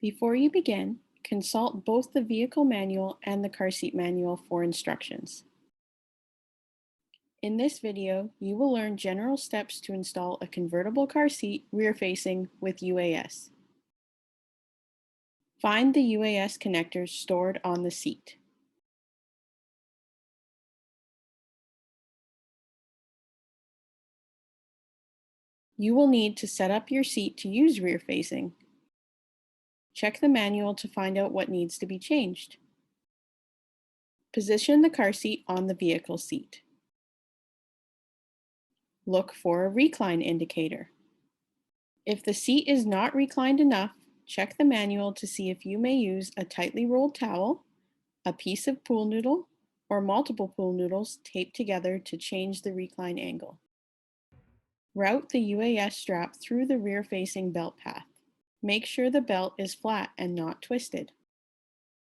Before you begin, consult both the vehicle manual and the car seat manual for instructions. In this video, you will learn general steps to install a convertible car seat rear-facing with UAS. Find the UAS connectors stored on the seat. You will need to set up your seat to use rear-facing. Check the manual to find out what needs to be changed. Position the car seat on the vehicle seat. Look for a recline indicator. If the seat is not reclined enough, check the manual to see if you may use a tightly rolled towel, a piece of pool noodle, or multiple pool noodles taped together to change the recline angle. Route the UAS strap through the rear-facing belt path. Make sure the belt is flat and not twisted.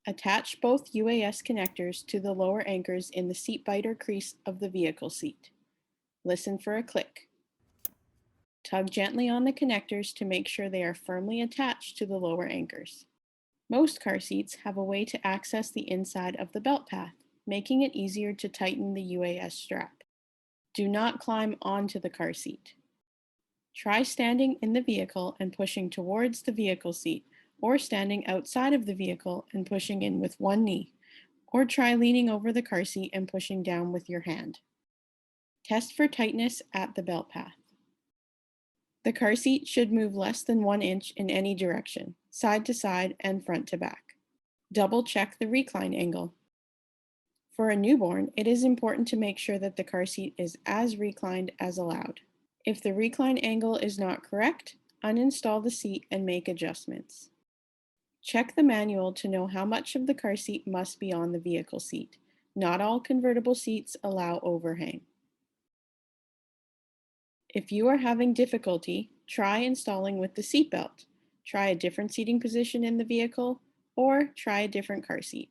Attach both UAS connectors to the lower anchors in the seat biter crease of the vehicle seat. Listen for a click. Tug gently on the connectors to make sure they are firmly attached to the lower anchors. Most car seats have a way to access the inside of the belt path, making it easier to tighten the UAS strap. Do not climb onto the car seat. Try standing in the vehicle and pushing towards the vehicle seat, or standing outside of the vehicle and pushing in with one knee, or try leaning over the car seat and pushing down with your hand. Test for tightness at the belt path. The car seat should move less than 1 inch in any direction, side to side and front to back. Double check the recline angle. For a newborn, it is important to make sure that the car seat is as reclined as allowed. If the recline angle is not correct, uninstall the seat and make adjustments. Check the manual to know how much of the car seat must be on the vehicle seat. Not all convertible seats allow overhang. If you are having difficulty, try installing with the seat belt. Try a different seating position in the vehicle, or try a different car seat.